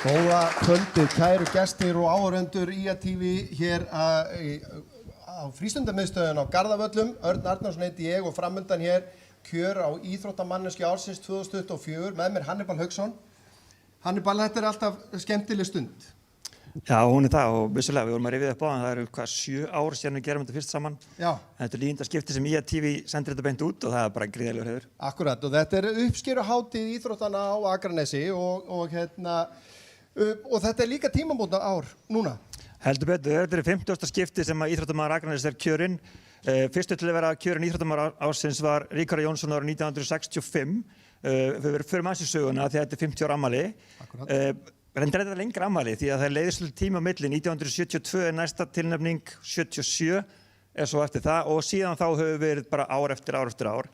Góða kvöldið, kæru gestir og áhorfendur IA-TV hér á frístundamiðstöðin á Garðavöllum. Örn Arnarsson heiti ég og framundan hér kjör á íþróttamanneski ársins 2024 með mér Hannibal Hauksson. Hannibal, þetta alltaf skemmtileg stund. Já, hún það og vissulega, við vorum að rifja upp á það, það eru 7 ár síðan við gerum þetta fyrst saman. Já. Þetta er líðinda skipti sem IA-TV sendir þetta beint út og það er bara gríðarlegur heiður. Akkurat, og þetta uppskeruhátíð íþróttana á Akranesi og þetta líka tímamóta ár núna. Heldur betur, þetta 50. skipti sem að íþróttamaður Akranes kjörinn. Fyrstu til að vera kjörinn íþróttamaður ársins var Ríkharður Jónsson árið 1965. Við förum aðeins í söguna því að þetta 50 ára afmæli. Reyndar þetta lengra afmæli því að það leiðir svolítið tíma á milli. 1972 er næsta tilnefning, 77 er svo eftir það og síðan þá höfum við verið bara ár eftir ár.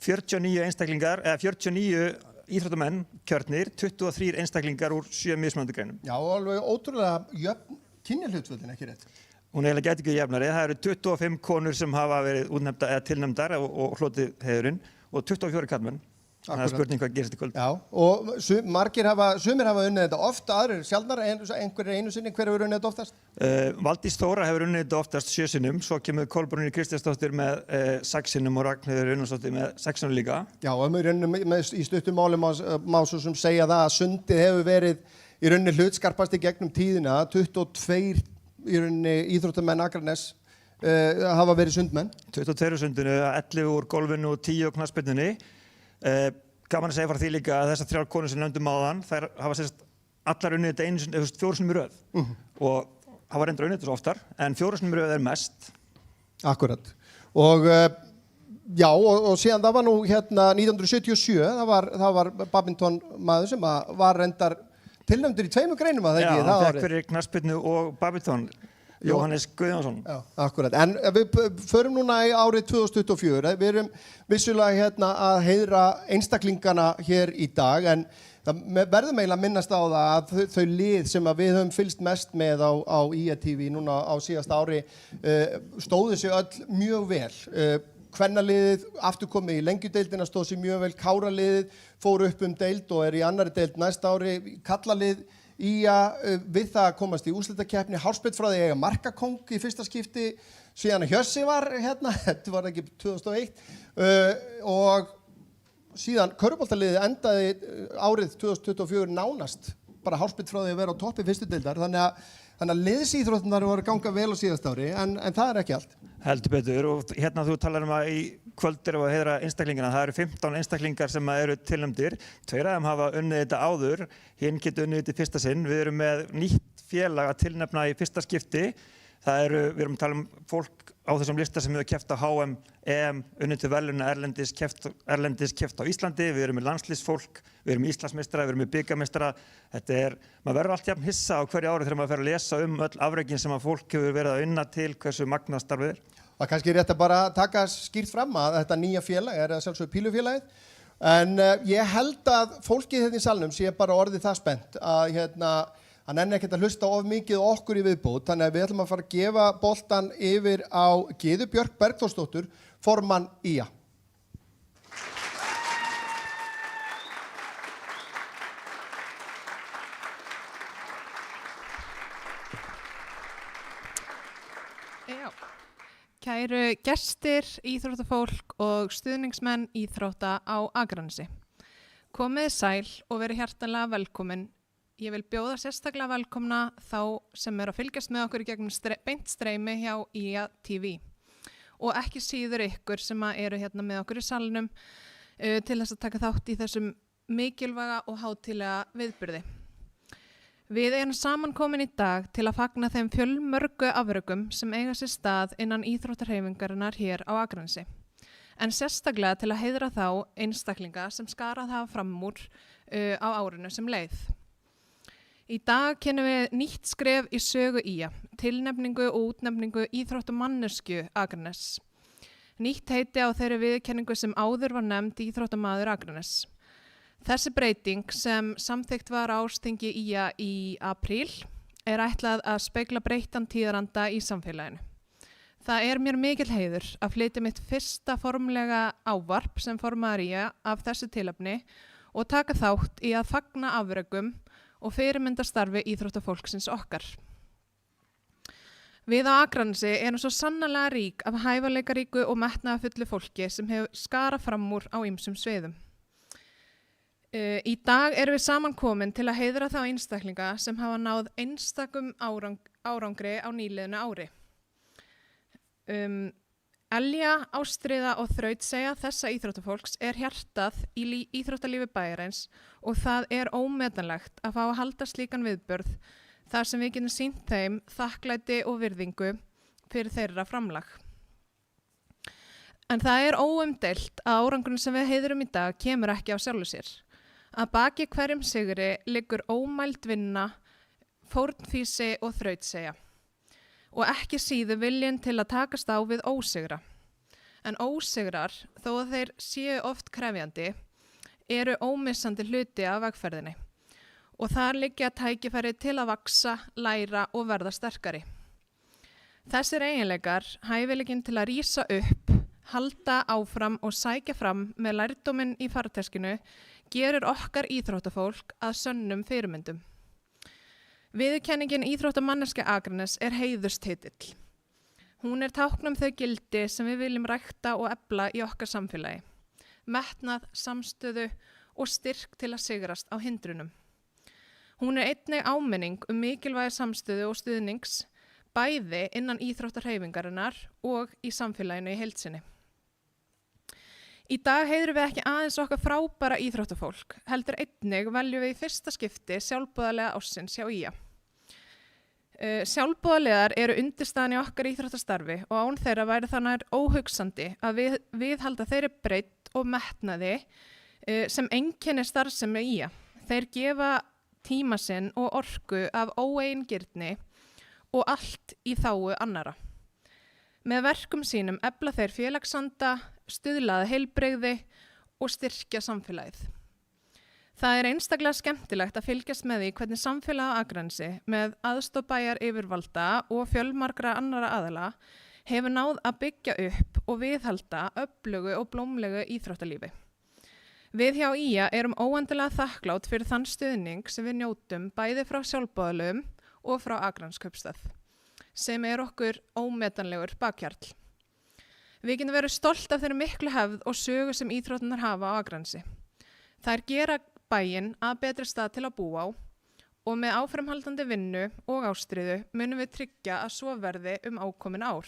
49 einstaklingar, eða 49 íþróttamenn kjörnir, 23 einstaklingar úr 7 mismunandi greinum. Já, alveg ótrúlega jöfn kynjahlutföllin, ekki rétt? Hún eiginlega gæti ekki jafnari. Það eru 25 konur sem hafa verið útnefndar eða tilnefndar og hlotið heiðurinn og 24 karlmenn. Það er spurning hvað gerist í kvöld. Já, og sumir hafa unnið þetta oft, aðrir sjaldnar, einhverjir einu sinni. Hver hefur unnið þetta oftast? Valdís Þóra hefur unnið þetta oftast 7 sinnum, svo kemur Kolbrúnir Kristjánsdóttir með 6 sinnum og Ragnheiður Unnarsdóttir með 6 sinnum líka. Já, og í stuttum máli má svo sem segja það að sundið hefur verið í rauninni hlutskarpast í gegnum tíðina. 22 í rauninni íþróttamenn Akranes hafa verið sundmenn. 22 sundinu, 11 úr golfinu og 10 úr knattspyrnunni. Gaman að segja frá því líka að þessar 3 konur sem nefndum áðan, þær hafa sérst allar unnið þetta 4 sinnum í röð og hafa reyndar unnið þetta svo oftar, en 4 sinnum í röð er mest. Akkurat. Og já, og síðan það var nú hérna 1977, það var badminton maður sem var reyndar tilnefndur í 2 greinum að það ekki. Já, hann fékk fyrir knattspyrnu og badminton. Jóhannes Guðjónsson. Já, akkurat. En við förum núna í árið 2024. Við erum vissulega hérna að heiðra einstaklingana hér í dag, en það verðum eiginlega að minnast á það að þau lið sem að við höfum fylgst mest með á IA-TV núna á síðasta ári stóðu sig öll mjög vel. Kvennaliðið aftur komið í lengjudeildina stóð sig mjög vel, Káraliðið fór upp deild og er í annarri deild næsta ári, Kallalið við það að komast í úrslitakeppni. Hárspett frá því eiga markakóng í fyrsta skipti, síðan Hjörsi var hérna, þetta var ekki 2001 og síðan körfuboltaliðið endaði árið 2024 nánast bara hárspett frá því að vera á toppi fyrstu deildar, þannig að liðsíþróttirnar voru að ganga vel á síðasta ári, en það er ekki allt. Heldur betur, og hérna þú talar að í kvöld erum við að heiðra einstaklingana. Það eru 15 einstaklingar sem eru tilnefndir. 2 af þeim hafa unnið þetta áður, hinn getur unnið þetta í fyrsta sinn. Við erum með nýtt félag að tilnefna í fyrsta skipti. Við erum að tala fólk á þessum lista sem hefur keppt á HM, EM, unnið til verðlauna erlendis keppt á Íslandi. Við erum með landsliðsfólk, við erum með Íslandsmeistara, við erum með bikarmeistara. Maður verður allt jafn hissa á hverju ári þegar maður fer að lesa öll afrekin sem að fólk hefur verið að unna til hversu magnað starfið er. Það kannski rétt að bara taka skýrt fram að þetta nýja félag er að sjálfsögðu pílufélagið. En ég held að fólkið hérna í salnum sé bara orðið það spennt að hann nenni ekkert að hlusta of mikið okkur í viðbót, þannig að við ætlum að fara að gefa boltan yfir á Gyðu Björk Bergþórsdóttur, formann IA. Já. Kæru gestir, íþróttafólk og stuðningsmenn íþrótta á Akranesi. Komið sæl og verið hjartanlega velkomin. Ég vil bjóða sérstaklega velkomna þá sem að fylgjast með okkur í gegnum beint streymi hjá IA-TV og ekki síður ykkur sem eru hérna með okkur í salnum til þess að taka þátt í þessum mikilvæga og hátíðlega viðburði. Við erum samankomin í dag til að fagna þeim fjölmörgu afrökum sem eiga sér stað innan íþróttahreyfingarinnar hér á Akranesi, en sérstaklega til að heiðra þá einstaklinga sem skarað hafa fram úr á árinu sem leið. Í dag kynnum við nýtt skref í sögu IA, tilnefningu og útnefningu íþróttamannesku Akranes. Nýtt heiti á þeirri viðurkenningu sem áður var nefnd íþróttamaður Akranes. Þessi breyting sem samþykkt var á ársþingi IA í apríl er ætlað að spegla breyttan tíðaranda í samfélaginu. Það er mér mikill heiður að flytja mitt fyrsta formlega ávarp sem formaður IA af þessu tilefni og taka þátt í að fagna afrökum og fyrirmyndastarfi íþróttafólksins okkar. Við á Akranesi erum svo sannarlega rík af hæfileikaríku og metnaðarfullu fólki sem hefur skarað fram úr á ýmsum sviðum. Í dag erum við saman komin til að heiðra þá einstaklinga sem hafa náð einstakum árangri á nýliðnu ári. Elja, ástríða og þrautseigja þessa íþróttafólks er hjartað í íþróttalífi bæjarins og það er ómetanlegt að fá að halda slíkan viðburð þar sem við getum sýnt þeim þakklæti og virðingu fyrir þeirra framlag. En það er óumdeilt að árangurinn sem við heiðrum í dag kemur ekki á sjálfu sér. Að baki hverjum sigri liggur ómæld vinna, fórnfýsi og þrautseigja. Og ekki síður viljinn til að takast á við ósigra. En ósigrar, þó að þeir séu oft krefjandi, eru ómissandi hluti af vegferðinni. Og þar liggja tækifæri til að vaksa, læra og verða sterkari. Þessir eiginleikar, hæfileikinn til að rísa upp, halda áfram og sækja fram með lærdóminn í farteskinu, gerir okkar íþróttafólk að sönnum fyrirmyndum. Viðurkenningin Íþróttamanneskja Akraness er heiðurstitill. Hún er tákn þau gildi sem við viljum rækta og efla í okkar samfélagi. Metnað, samstöðu og styrk til að sigrast á hindrunum. Hún er einnig áminning mikilvægi samstöðu og stuðnings, bæði innan íþróttarhreyfingarinnar og í samfélaginu í heild sinni. Í dag heiðrum við ekki aðeins okkar frábæra íþróttafólk, heldur einnig veljum við í fyrsta skipti sjálfboðaliða ársins hjá IA. Sjálfboðaliðar eru undirstaðan í okkar íþróttastarfi og án þeirra væri þannig óhugsandi að viðhalda þeirri breidd og metnaði sem einkennir starfsemi IA. Þeir gefa tíma sinn og orku af óeigingirni og allt í þágu annara. Með verkum sínum efla þeir félagsanda, stuðlaða heilbrigði og styrkja samfélagið. Það er einstaklega skemmtilegt að fylgjast með því hvernig samfélag á Akranesi með aðstoð bæjar yfirvalda og fjölmargra annara aðila hefur náð að byggja upp og viðhalda öflugu og blómlegu íþróttalífi. Við hjá IA erum óendanlega þakklátt fyrir þann stuðning sem við njótum bæði frá sjálfboðaliðum og frá Akranskaupstað, sem er okkur ómetanlegur bakhjarl. Við getum verið stolt af þeirri miklu hefð og sögu sem íþróttirnar hafa á Akranesi. Þær gera bæinn að betri stað til að búa á og með áframhaldandi vinnu og ástríðu munum við tryggja að svo verði ákomin ár.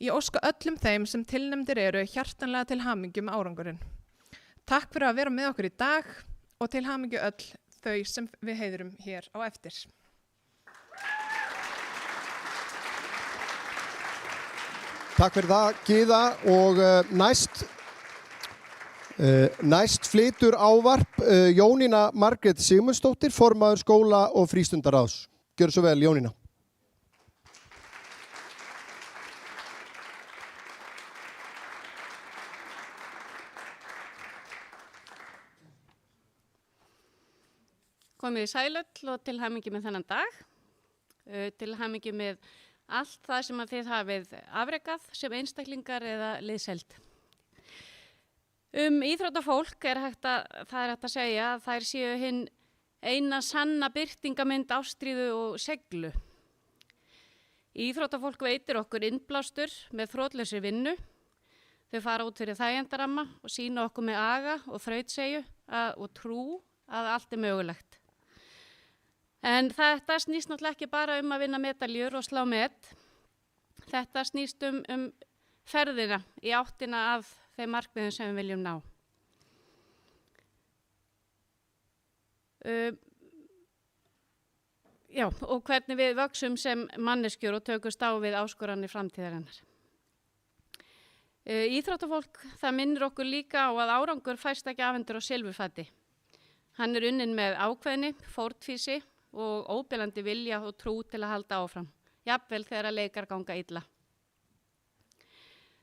Ég óska öllum þeim sem tilnefndir eru hjartanlega til hamingju með árangurinn. Takk fyrir að vera með okkur í dag og til hamingju öll þau sem við heiðrum hér á eftir. Takk fyrir það, Gyða, og næst flytur ávarp Jónína Margrét Sigmundsdóttir, formaður skóla- og frístundaráðs. Gjörðu svo vel, Jónína. Komið í sælöll og til hamingju með þennan dag, til hamingju með allt það sem að þið hafið afrekað sem einstaklingar eða liðsheild. Íþróttafólk er hægt að segja að þær séu hinn eina sanna birtingamynd ástríðu og seglu. Íþróttafólk veitir okkur innblástur með þrotlausri vinnu. Þau fara út fyrir þægindaramma og sýna okkur með aga og þrautseigju og trú að allt er mögulegt. En þetta snýst náttúrulega ekki bara að vinna medaljur og slá met. Þetta snýst ferðina í áttina að þeim markmiðum sem við viljum ná. Og hvernig við vöxum sem manneskjur og tökumst á við áskoranir framtíðarinnar. Íþróttafólk, það minnir okkur líka á að árangur fæst ekki afhentur á silfurfati. Hann er unnin með ákveðni, fórnfýsi og óbilandi vilja og trú til að halda áfram, jafnvel þegar að leikar ganga illa.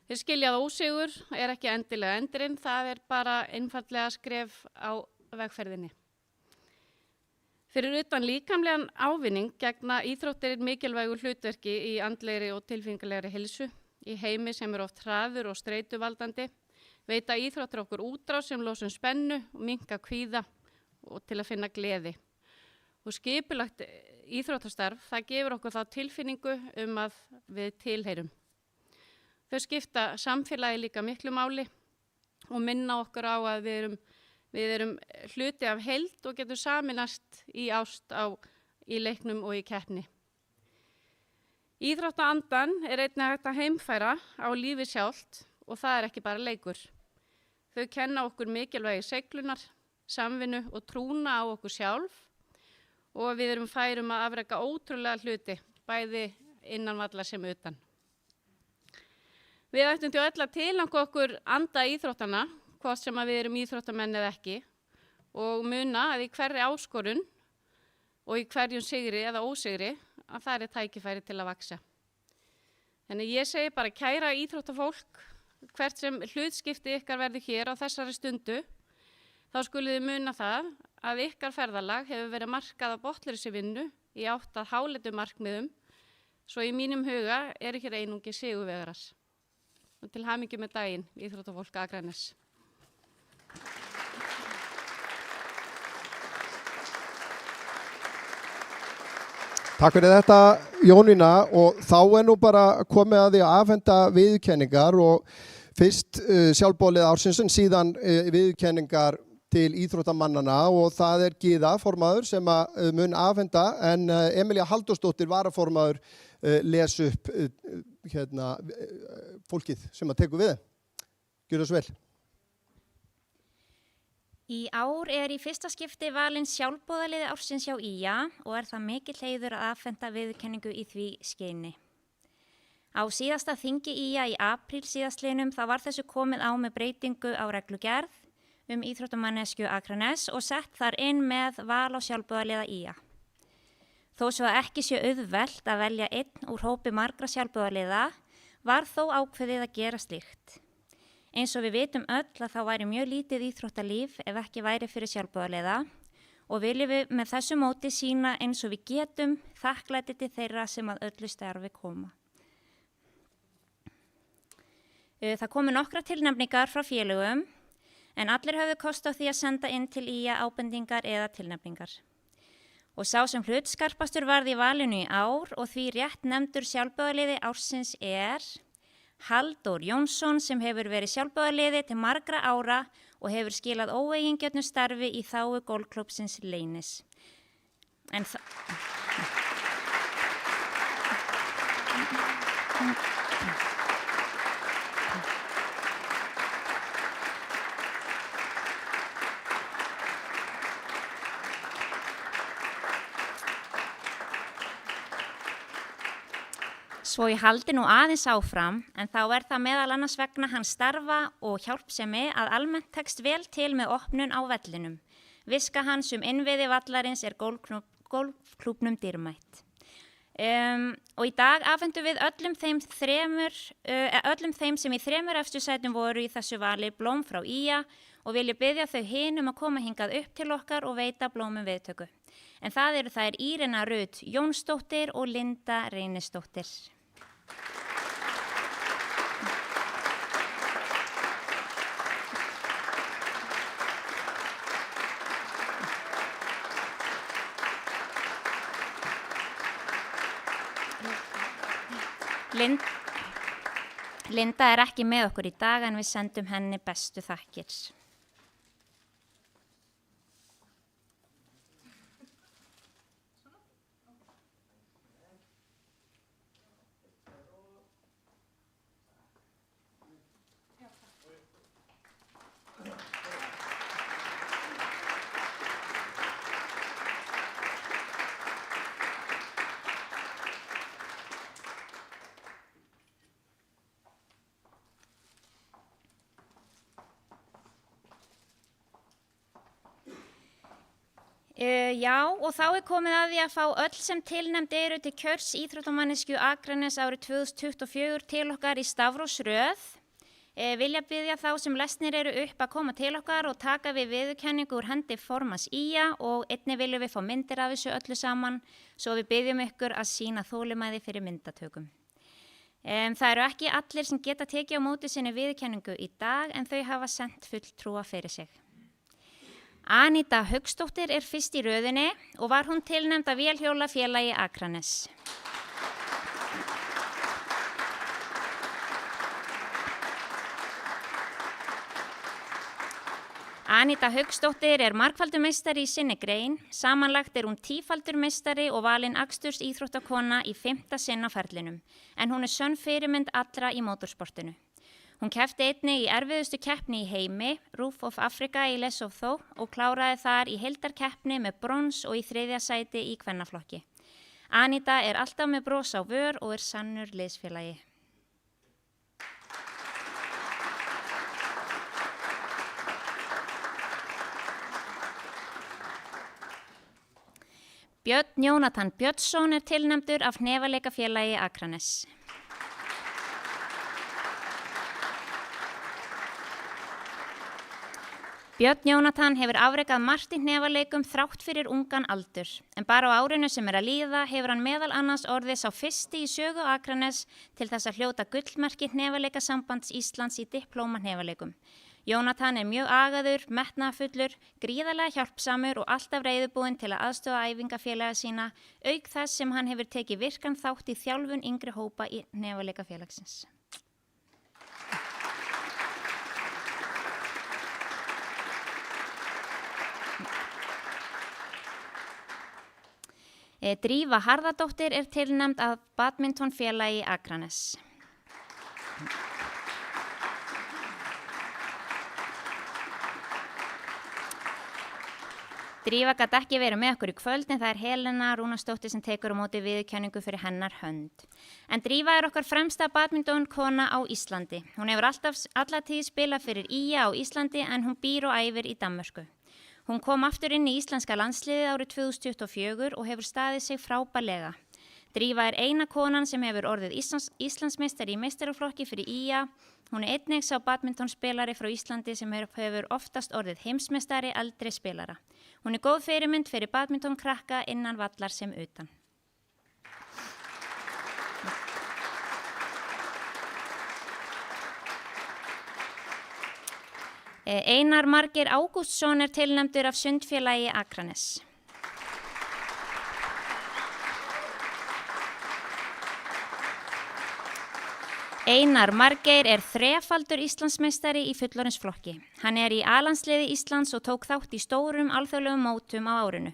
Þeir skilja að ósigur er ekki endilega endurinn, það er bara einfaldlega skref á vegferðinni. Fyrir utan líkamlegan ávinning gegna íþróttir mikilvægu hlutverki í andlegri og tilfinningalegri heilsu, í heimi sem er oft hraður og streituvaldandi, veita íþróttir okkur útrás sem losum spennu og minnka kvíða og til að finna gleði. og skipulagt íþróttastarf, það gefur okkur þá tilfinningu að við tilheyrum. Þau skipta samfélagi líka miklu máli og minna okkur á að við erum hluti af heild og getum saminast í ást í leiknum og í keppni. Íþróttaandan einnig hægt að heimfæra á lífi sjálft og það ekki bara leikur. Þau kenna okkur mikilvægi seiglunar, samvinnu og trúna á okkur sjálf og við erum færum að afreka ótrúlega hluti, bæði innan vallar sem utan. Við ættum til öll að tilanga okkur anda íþróttana, hvort sem að við erum íþróttamenn eða ekki, og muna að í hverri áskorun og í hverjum sigri eða ósigri, að það tækifæri til að vaksa. Þannig ég segi bara kæra íþróttafólk, hvert sem hlutskipti ykkar verður hér á þessari stundu, þá skuluð þið muna það að ykkar ferðalag hefur verið markað á botnlausri vinnu í átt að háleitu markmiðum, svo í mínum huga hér einungi sigurvegarar. Og til hamingju með daginn, íþróttafólk Akraness. Takk fyrir þetta, Jónína, og þá nú bara komið að því að afhenda viðurkenningar og fyrst sjálfboðalið ársins en síðan viðurkenningar til íþróttamannana og það Gyða, formaður, sem að mun afhenda en Emilía Halldórsdóttir, varaformaður, les upp fólkið sem að tekur við. Gjörðu svo vel. Í ár í fyrsta skipti valinn sjálfboðaliði ársins hjá IA og það mikill heiður að afhenda viðurkenningu í því skeini. Á síðasta þingi IA í apríl síðastliðnum þá var þessu komið á með breytingu á reglugerð íþróttamanneskju Akraness og sett þar inn með val á sjálfboðaliða IA. Þó svo að ekki sé auðvelt að velja einn úr hópi margra sjálfboðaliða var þó ákveðið að gera slíkt. Eins og við vitum öll að þá væri mjög lítið íþróttalíf ef ekki væri fyrir sjálfboðaliða og viljum við með þessu móti sýna eins og við getum þakklæti til þeirra sem að öllu starfi koma. Það komu nokkra tilnefningar frá félögum en allir höfðu kost á því að senda inn til IA ábendingar eða tilnefningar. Og sá sem hlutskarpastur varð í valinu í ár og því rétt nefndur sjálfboðaliði ársins Halldór Jónsson sem hefur verið sjálfboðaliði til margra ára og hefur skilað óeigingjörnu starfi í þágu golfklúbbsins Leynis. Svo ég haldi nú aðeins áfram, en þá það meðal annars vegna hans starfa og hjálpsemi að almennt tekst vel til með opnun á vellinum. Viska hans innviði vallarins golfklúbbnum dýrmætt. Og í dag afhentum við öllum þeim sem í 3 efstu sætum voru í þessu vali blóm frá IA og vilja biðja þau hin að koma hingað upp til okkar og veita blómum viðtöku. En það eru þær Írena Rut Jónsdóttir og Linda Reynisdóttir. Linda ekki með okkur í dag en við sendum henni bestu þakkir. Já, og þá komið að því að fá öll sem tilnefnd eru til kjörs íþróttamannesku Akraness árið 2024 til okkar í stafrófsröð. Vilja biðja þá sem lesnir eru upp að koma til okkar og taka við viðurkenningu úr hendi formanns IA og einnig viljum við fá myndir af þessu öllu saman svo við biðjum ykkur að sýna þolinmæði fyrir myndatökum. Það eru ekki allir sem geta tekið á móti sinni viðurkenningu í dag en þau hafa sent fulltrúa fyrir sig. Anita Hauksdóttir fyrst í röðinni og var hún tilnefnd af Vélhjólafélagi Akranes. Anita Hauksdóttir margfaldur meistari í sinni grein, samanlagt hún 10-faldur meistari og valin aksturs íþróttakona í 5. sinn á ferlinum, en hún sönn fyrirmynd allra í mótorsportinu. Hún keppti einnig í erfiðustu keppni í heimi, Roof of Africa í Lesotho og kláraði þar í heildarkeppni með brons og í 3. sæti í kvennaflokki. Anita alltaf með bros á vör og sannur liðsfélagi. Björn Jónatan Björnsson tilnefndur af Hnefaleikafélagi Akranes. Björn Jónatan hefur afrekað margt í hnefaleikum þrátt fyrir ungan aldur, en bara á árinu sem að líða hefur hann meðal annars orðið sá fyrsti í sögu Akranes til þess að hljóta gullmerki Hnefaleikasambands Íslands í diplóma hnefaleikum. Jónatan mjög agaður, metnaðarfullur, gríðarlega hjálpsamur og alltaf reiðubúinn til að aðstoða æfingafélaga sína, auk þess sem hann hefur tekið virkan þátt í þjálfun yngri hópa í Hnefaleikafélagsins. Drífa Harðardóttir tilnefnd af Badmintonfélagi Akranes. Drífa gat ekki verið með okkur í kvöld en það Helena Rúnarsdóttir sem tekur á móti viðurkenningu fyrir hennar hönd. En Drífa okkar fremsta badmintonkona á Íslandi. Hún hefur alla tíð spilað fyrir IA á Íslandi en hún býr og æfir í Danmörku. Hún kom aftur inn í íslenska landsliðið árið 2024 og hefur staðið sig frábærlega. Drífa eina konan sem hefur orðið Íslandsmeistari í meistaraflokki fyrir IA. Hún einnig sá badmintonspilari frá Íslandi sem hefur oftast orðið heimsmeistari eldri spilara. Hún góð fyrirmynd fyrir badmintonkrakka innan vallar sem utan. Einar Margeir Ágústsson tilnefndur af Sundfélagi Akranes. Einar Margeir þrefaldur Íslandsmeistari í fullorðinsflokki. Hann í A-landsliði Íslands og tók þátt í stórum alþjóðlegum mótum á árinu.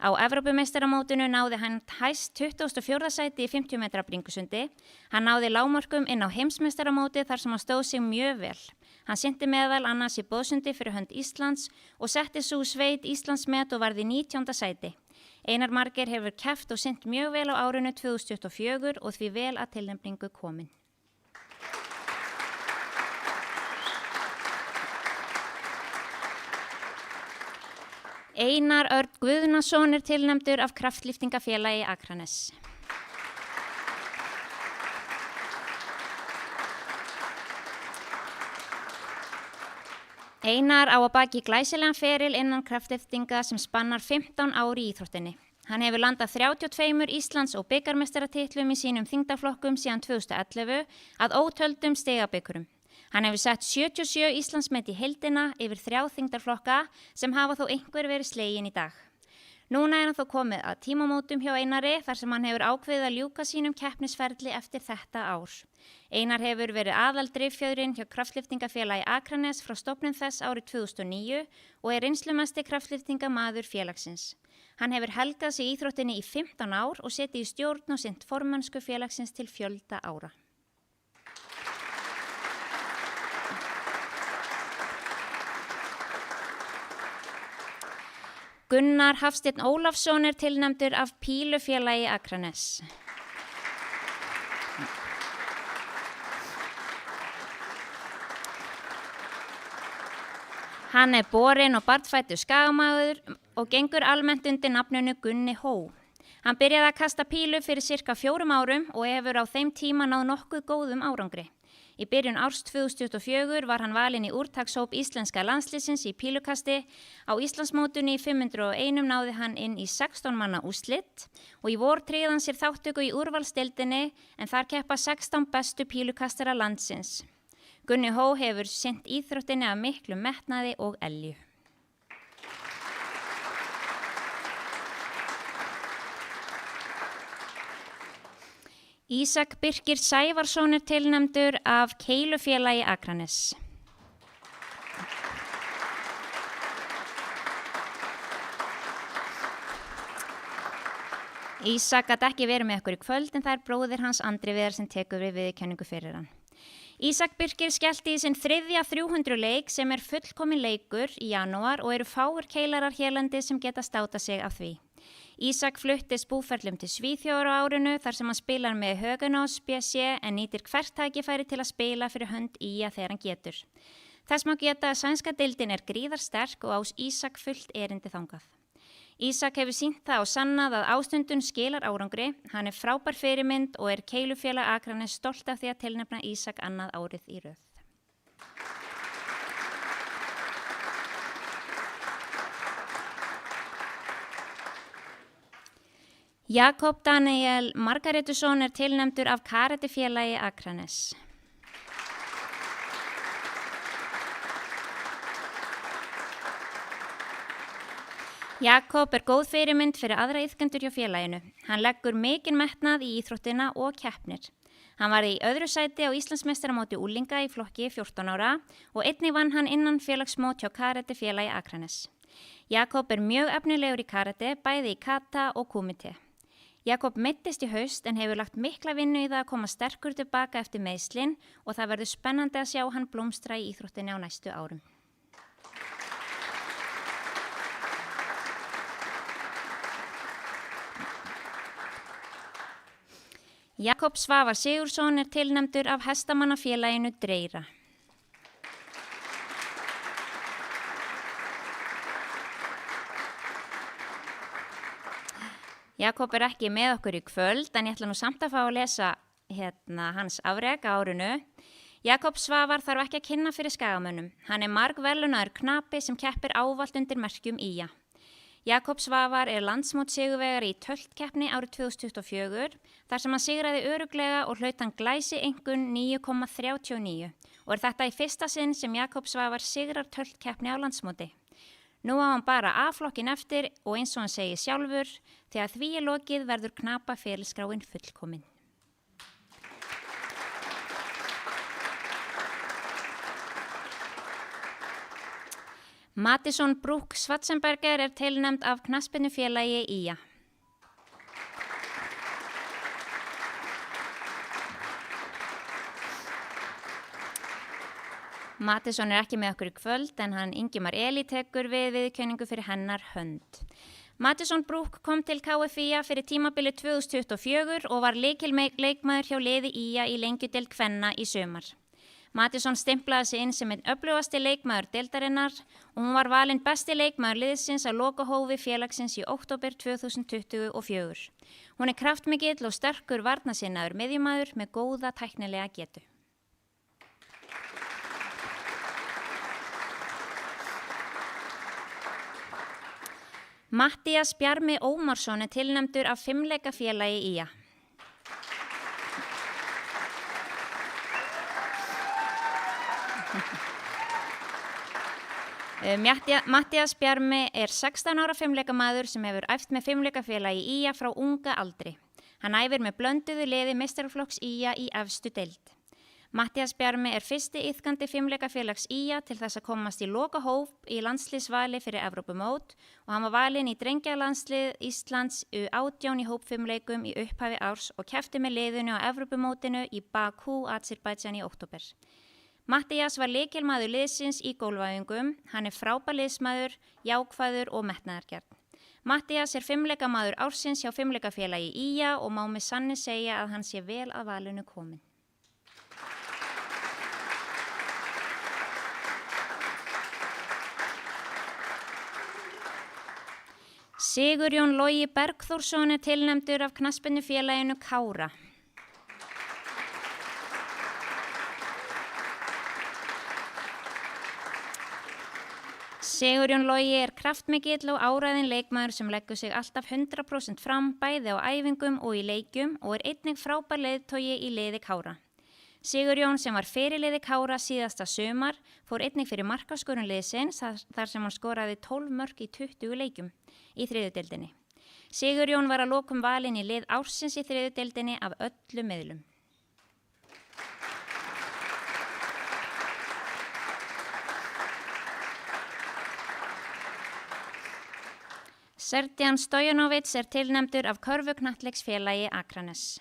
Á Evrópumeistaramótinu náði hann hæst 24. sæti í 50 metra bringusundi. Hann náði lágmörkum inn á heimsmeistaramóti þar sem hann stóð sig mjög vel. Hann synti meðal annars í boðsundi fyrir hönd Íslands og setti svo sveit Íslandsmet og varði 19. sæti. Einar Margeir hefur keppt og synt mjög vel á árinu 2024 og því vel að tilnefningu komin. Einar Örn Guðnason tilnefndur af Kraftlyftingafélagi Akranes. Einar á að baki glæsilegan feril innan kraftlyftinga sem spannar 15 ár í íþróttinni. Hann hefur landað 32 Íslands- og bikarmeistaratitlum í sínum þyngdarflokkum síðan 2011 að ótöldum stigabikurum. Hann hefur sett 77 Íslandsmet í heildina yfir 3 þyngdarflokka sem hafa þó einhver verið slegin í dag. Núna hann þó komið að tímamótum hjá Einari þar sem hann hefur ákveðið að ljúka sínum keppnisferli eftir þetta ár. Einar hefur verið aðaldrifjöðurinn hjá Kraftlyftingafélagi Akranes frá stofnun þess árið 2009 og reynslumesti kraftlyftingamaður félagsins. Hann hefur helgað sig íþróttinni í 15 ár og setið í stjórn og sinnt formennsku félagsins til fjölda ára. Gunnar Hafsteinn Ólafsson tilnefndur af Pílufélagi Akranes. Hann borinn og barnfæddur skagamaður og gengur almennt undir nafninu Gunni Hó. Hann byrjaði að kasta pílu fyrir sirka 4 árum og hefur á þeim tíma náð nokkuð góðum árangri. Í byrjun árs 2024 var hann valinn í úrtakshóp íslenska landsliðsins í pílukasti. Á Íslandsmótinu í 501 náði hann inn í 16 manna úrslit og í vor tryggði hann sér þáttöku í úrvalsdeildinni en þar keppa 16 bestu pílukastara landsins. Gunni Hó hefur sinnt íþróttinni af miklu metnaði og elju. Ísak Birkir Sævarsson tilnefndur af Keilufélagi Akranes. Ísak gat ekki verið með okkur í kvöld en það bróðir hans Andri Viðar sem tekur við viðurkenningu fyrir hann. Ísak Birkir skellti í sinn 300 leik sem fullkomin leikur í janúar og eru fáir keilarar hérlandi sem geta státa sig af því. Ísak fluttist búferlum til Svíþjóðar á árinu þar sem hann spilar með Höganás BC en nýtir hvert tækifæri til að spila fyrir hönd IA þegar hann getur. Þess má geta að sænska deildin gríðarsterk og á Ísak fullt erindi þangað. Ísak hefur sýnt það og sannað að ástundun skilar árangri, hann frábær fyrirmynd og Keilufélag Akranes stolt af því að tilnefna Ísak annað árið í röð. Jakob Daniel Margaretusson tilnefndur af Karatefélagi Akranes. Jakob góð fyrirmynd fyrir aðra iðkendur hjá félaginu. Hann leggur mikinn metnað í íþróttina og keppnir. Hann var í öðru sæti á Íslandsmeistaramóti unglinga í flokki 14 ára og einnig vann hann innan félagsmót hjá Karatefélagi Akranes. Jakob mjög efnilegur í karate, bæði í kata og kumite. Jakob meiddist í haust en hefur lagt mikla vinnu í það að koma sterkur tilbaka eftir meiðslin og það verður spennandi að sjá hann blómstra í íþróttinni á næstu árum. Jakob Svavar Sigurðsson tilnefndur af Hestamannafélaginu Dreyra. Jakob ekki með okkur í kvöld en ég ætla nú samt að fá að lesa hans afrek á árinu. Jakob Svavar þarf ekki að kynna fyrir skagamönnum. Hann margverðlaunaður knapi sem keppir ávallt undir merkjum IA. Jakob Svavar landsmótssigurvegari í töltkeppni árið 2024 þar sem hann sigraði örugglega og hlaut hann glæsi einkunn 9,39 og þetta í fyrsta sinn sem Jakob Svavar sigrar töltkeppni á landsmóti. Nú á hann bara A-flokkin eftir og eins og hann segir sjálfur þegar því lokið verður knapa ferilskráin fullkomin. Mattisson Brúk Schwarzenberger tilnefnd af knattspyrnufélagi IA. Mattisson ekki með okkur í kvöld en hann Ingimar Eli tekur við viðurkenningu fyrir hennar hönd. Mattisson Brúk kom til KFÍA fyrir tímabilið 2024 og var lykilleikmaður hjá liði IA í lengjudeild kvenna í sumar. Mattisson stimplaði sig inn sem einn öflugasti leikmaður deildarinnar og hún var valinn besti leikmaður liðsins á lokahófi félagsins í október 2024. Hún kraftmikill og sterkur varnarsinnaður miðjumaður með góða tæknilega getu. Matthías Bjarmi Ómarsson tilnefndur af fimleikafélagi IA. Matthías Bjarmi 16 ára fimleikamaður sem hefur æft með fimleikafélagi IA frá unga aldri. Hann æfir með blönduðu liði meistaraflokks IA í efstu deild. Matthías Bjarmi fyrsti iðkandi fimleikafélags IA til þess að komast í lokahóp í landsliðsvali fyrir Evrópumót og hann var valinn í drengjalandslið Íslands U18 í hópfimleikum í upphafi árs og keppti með liðinu á Evrópumótinu í Bakú, Azerbaijan í október. Matthías var lykilmaður liðsins í gólfæfingum, hann frábær liðsmaður, jákvæður og metnaðargjarn. Matthías fimleikamaður ársins hjá fimleikafélagi IA og má með sanni segja að hann sé vel að valinu kominn. Sigurjón Logi Bergþórsson tilnefndur af knattspyrnufélaginu Kára. Sigurjón Logi kraftmikill og áræðinn leikmaður sem leggur sig alltaf 100% fram bæði á æfingum og í leikjum og einnig frábær leiðtogi í liði Kára. Sigurjón sem var fyrirliði Kára síðasta sumar fór einnig fyrir markaskorun liðsins þar sem hann skoraði 12 mörk í 20 leikjum í þriðju deildinni. Sigurjón var að lokum valinn í lið ársins í 3. deildinni af öllum miðlum. Srdjan Stojanović tilnefndur af körfuknattleiksfélagi Akranes.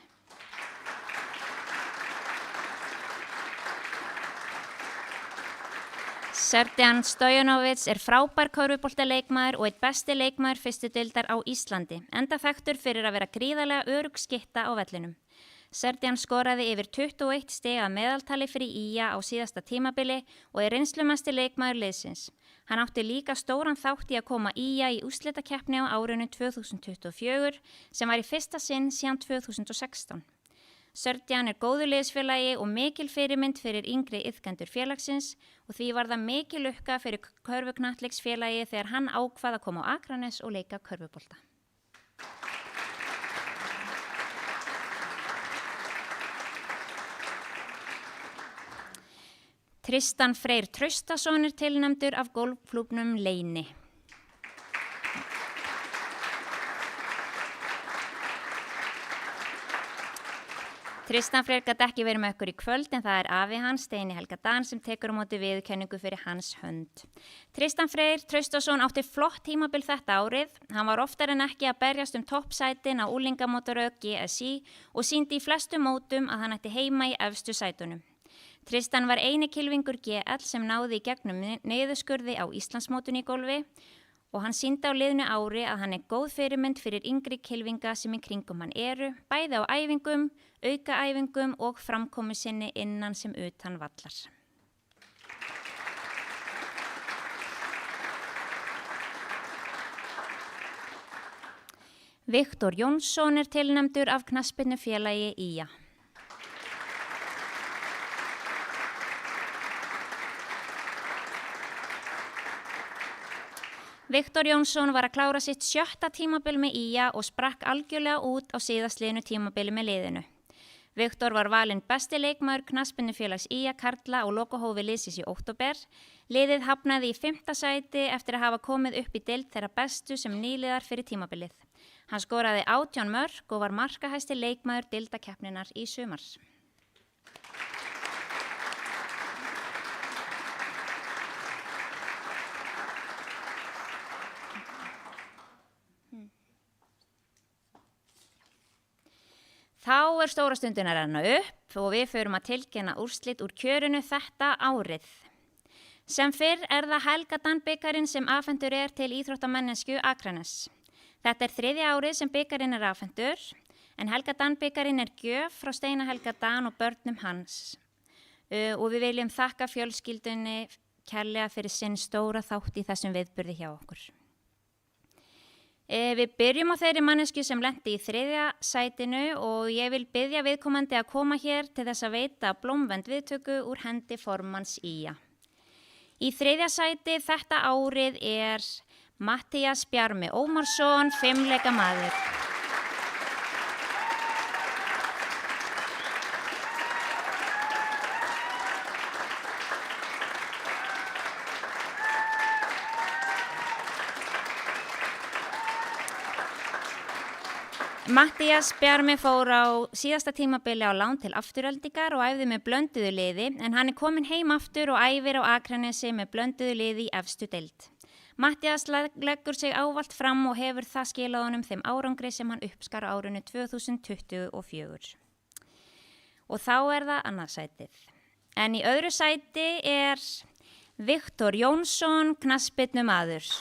Srdjan Stojanović frábær körfuboltaleikmaður og einn besti leikmaður fyrstu deildar á Íslandi, enda þekktur fyrir að vera gríðarlega örugg skytta á vellinum. Srdjan skoraði yfir 21 stig að meðaltali fyrir IA á síðasta tímabili og reynslumesti leikmaður liðsins. Hann átti líka stóran þátt í að koma IA í úrslitakeppni á árinu 2024 sem var í fyrsta sinn síðan 2016. Srdjan góður liðsfélagi og mikil fyrirmynd fyrir yngri iðkendur félagsins og því var það mikil lukka fyrir körfuknattleiksfélagi þegar hann ákvað að koma á Akranes og leika körfubolta. Tristan Freyr Traustason tilnefndur af golfklúbbnum Leyni. Tristan Freyr gat ekki verið með okkur í kvöld en það afi hans, Steini Helga Dan, sem tekur á móti viðurkenningu fyrir hans hönd. Tristan Freyr Traustason átti flott tímabil þetta árið. Hann var oftar en ekki að berjast toppsætin á unglingamótaröð GSI og sýndi í flestum mótum að hann ætti heima í efstu sætunum. Tristan var eini kylfingur GL sem náði í gegnum niðurskurði á Íslandsmótinu í golfi og hann sýndi á liðnu ári að hann góð fyrirmynd fyrir yngri kylfinga sem í kringum hann bæði á æfingum, aukaæfingum og framkomu sinni innan sem utan vallar. Viktor Jónsson tilnefndur af knattspyrnufélagi IA. Viktor Jónsson var að klára sitt 7. tímabil með IA og sprakk algjörlega út á síðastliðnu tímabili með liðinu. Viktor var valinn besti leikmaður knattspyrnufélags IA karla og lokahófi liðsins í október. Liðið hafnaði í 5. sæti eftir að hafa komið upp í deild þeirra bestu sem nýliðar fyrir tímabilið. Hann skoraði 18 mörk og var markahæsti leikmaður deildakeppninnar í sumar. Þá stóra stundin að renna upp og við förum að tilkynna úrslit úr kjörinu þetta árið. Sem fyrr það Helga Dan-bikarinn sem afhentur til íþróttamennsku Akranes. Þetta 3. árið sem bikarinn afhentur, en Helga Dan-bikarinn gjöf frá Steina Helga Dan og börnum hans. Og við viljum þakka fjölskyldunni kærlega fyrir sinn stóra þátt í þessum viðburði hjá okkur. Við byrjum á þeirri mannesku sem lenti í 3. sætinu og ég vil biðja viðkomandi að koma hér til þess að veita blómvend viðtöku úr hendi formanns IA. Í 3. sæti þetta árið Matthías Bjarmi Ómarsson, 5-leika maður. Matthías Bjarmi fór á síðasta tímabili á lán til Aftureldingar og æfði með blönduðu liði en hann kominn heim aftur og æfir á Akranesi með blönduðu liði í efstu deild. Matthías leggur sig ávallt fram og hefur það skilað honum þeim árangri sem hann uppskar á árinu 2024. Og þá það annað sætið. En í öðru sæti Viktor Jónsson, knattspyrnumaður.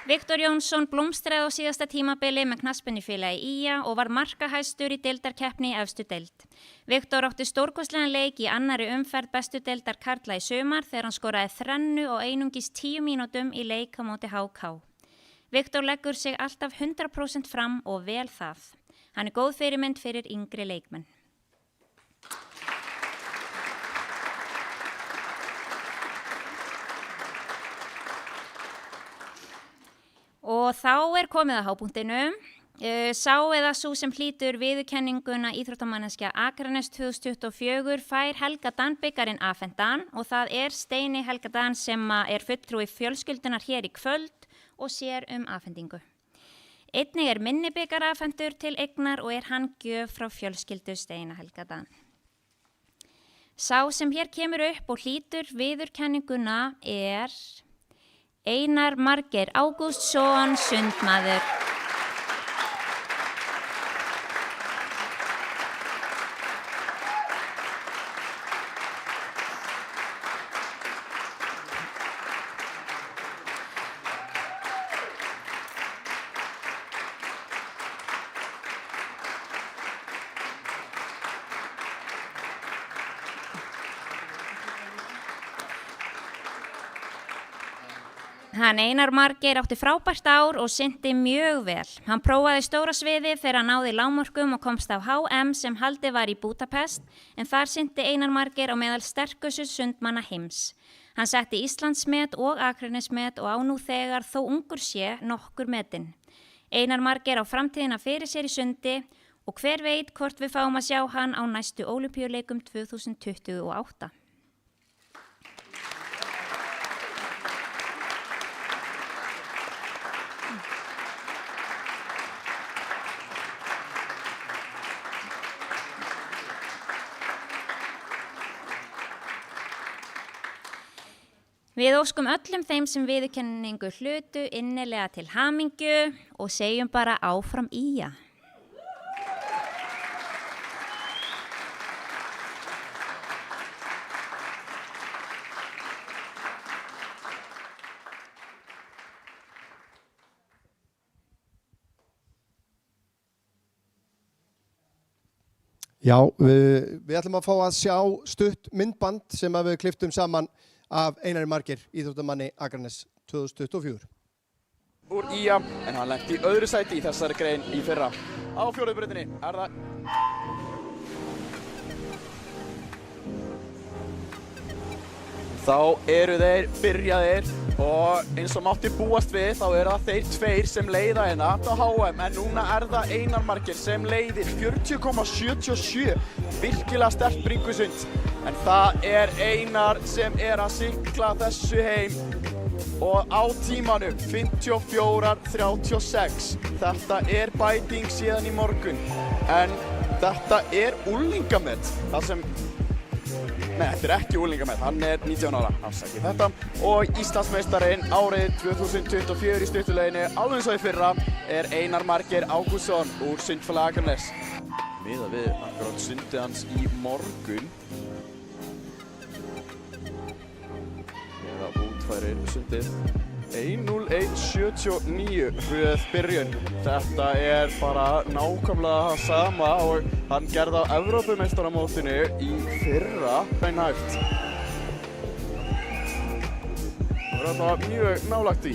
Viktor Jónsson blómstraði á síðasta tímabili með knattspyrnufélagi IA og var markahæstur í deildarkeppni í efstu deild. Viktor átti stórkostlegan leik í annarri umferð bestu deildar karla í sumar þegar hann skoraði 3 og einungis 10 mínútum í leik á móti HK. Viktor leggur sig alltaf 100% fram og vel það. Hann góð fyrirmynd fyrir yngri leikmenn. Og þá komið að hápunktinu. Sá eða sú sem hlýtur viðurkenninguna íþróttamanneskja Akranes 2024 fær Helga Dan bikarinn afhentan og það Steini Helga Dan sem er fulltrúi fjölskyldunar hér í kvöld og sér afhendingu. Einnig minni bikar afhentur til eignar og hann gjöf frá fjölskyldu Steina Helga Dan. Sá sem hér kemur upp og hlýtur viðurkenninguna Einar Margeir Ágústsson, sundmaður. Hann Einar Margeir átti frábært ár og synti mjög vel. Hann prófaði stóra sviði þegar hann náði lágmörkum og komst á HM sem haldið var í Budapest, en þar synti Einar Margeir á meðal sterkustu sundmanna heims. Hann setti Íslandsmet og Akranesmet og á nú þegar þó ungur sé nokkur metin. Einar Margeir á framtíðina fyrir sér í sundi og hver veit hvort við fáum að sjá hann á næstu Ólympíuleikum 2028. Við óskum öllum þeim sem viðurkenningu hlutu innilega til hamingju og segjum bara áfram ÍA. Já, við ætlum að fá að sjá stutt myndband sem við klipptum saman af Einari Margeir, íþróttamanni Akranes 2024. Úr ÍA, en hann lenti í öðru sæti í þessari grein í fyrra. Á fjórðu brautinni það... Þá eru þeir byrjaðir og eins og mátti búast við þá eru það þeir tveir sem leiða hérna á HM, en núna það Einar Margeir sem leiðir 40,77, virkilega sterkt bringusund. En það Einar sem að sigla þessu heim og á tímanum 54,36. Þetta bæting síðan í morgun, en þetta unglingamet. Nei, þetta ekki unglingamet, hann 19 ára, afsakið þetta. Og Íslandsmeistarinn árið 2024 í stuttuleiðinni, alveg eins og í fyrra, Einar Margeir Ágústsson úr Sundfélagi Akranes. Miðað við akkurat sundið hans í morgun. Útfærir sundið 1:01:79 hröð byrjun. Þetta bara nákvæmlega það sama og hann gerði á Evrópumeistaramótinu í fyrra beinhæft. Það var mjög nálægt í.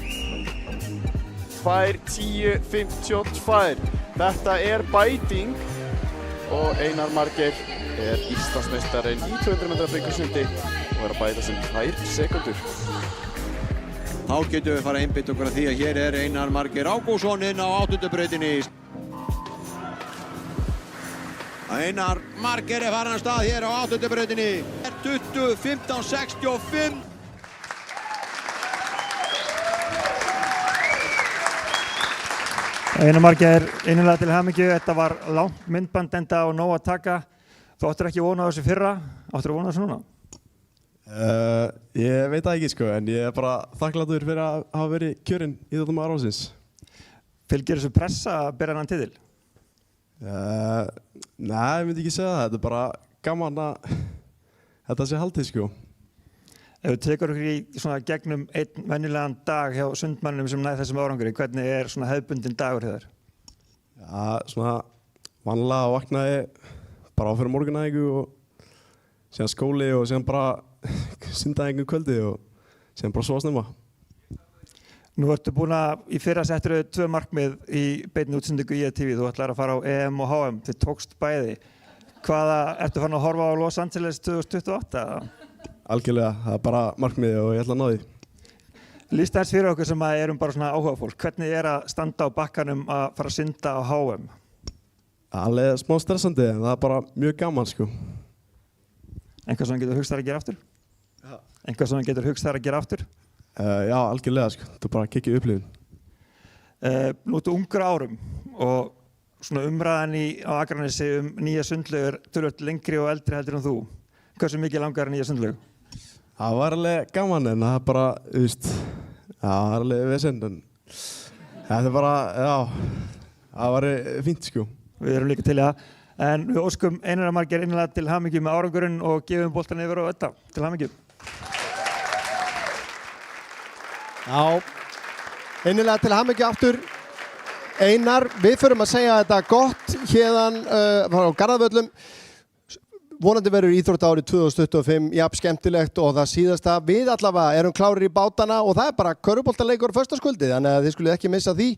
2:10:52. Þetta bæting og Einar Margeir Íslandsmeistarinn í 200 metra bringusundi og að bæta sem 2 sekúndur. Þá getum við fara að einbeita okkur að því að hér Einar Margeir Ágústsson inn á 8. brautinni. Einar Margeir farin af stað hér á 8. brautinni. 20:15:65. Einar Margeir, innilega til hamingju. Þetta var langt myndband enda og nóg að taka. Þú áttir ekki vona á þessu fyrra, áttir vona á þessu núna? Ég veit það ekki sko, en ég bara þakklátur fyrir að hafa verið kjörinn íþróttamaður ársins. Fylgir þessu pressa að bera hann titil? Nei, ég myndi ekki segja það. Þetta bara gaman að þetta sé haldið sko. Ef þú tekur okkur í svona gegnum einn venjulegan dag hjá sundmannum sem næði þessum árangri, hvernig svona hefðbundinn dagur hjá þér? Já, svona vanlega vaknaði bara á fyrir morgunæðingu og síðan skóli og síðan bara sundaði kvöldi og síðan bara svo snemma. Nú ertu búin að í fyrra settur 2 markmið í beinni útsendingu í TV. Þú ætlar að fara á EM og HM. Þið tókst bæði. Ertu farin að horfa á Los Angeles 2028? Algjörlega, það bara markmiði og ég ætla að ná því. Lýstu aðeins fyrir okkur sem erum bara svona áhuga fólk. Hvernig að standa á bakkanum að fara að synda á HM? Alveg smá stressandi en það bara mjög gaman sko. Eitthvað sem getur hugst þær að gera aftur? Ja. Eitthvað sem getur hugst þær að gera aftur? Já, algjörlega sko. Þú bara kikkið upplifin. Nú ertu ungur árum og svona umræðan á Akranesi nýja sundlaugur töluvert lengri og eldri heldur en þú. Hversu mikið langar nýja sundlaug? Það var alveg gaman en það bara, þú veist, það var alveg vesend en þetta bara, það var fínt sko. Við erum líka til í það. En við óskum Einar Margeir innilega til hamingju með árangurinn og gefum boltan yfir á Ödda. Til hamingju. Já, innilega til hamingju aftur. Einar, við förum að segja þetta gott hérðan á Garðavöllum. Vonandi verður íþróttaárið 2025 jafn skemmtilegt og það síðasta. Við allavega erum klárir í bátana og það bara körfuboltaleikur á föstudagskvöldið, þannig að þið skuluð ekki missa því.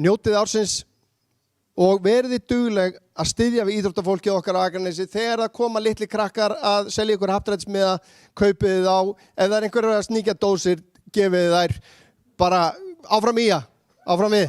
Njótið ársins og verðið dugleg að styðja við íþróttafólkið okkar á Akranesi þegar það koma litli krakkar að selja ykkur happdrættismiða, kaupið þið á. Ef það einhverjar að sníkja dósir, gefið þær. Bara áfram í það, áfram við.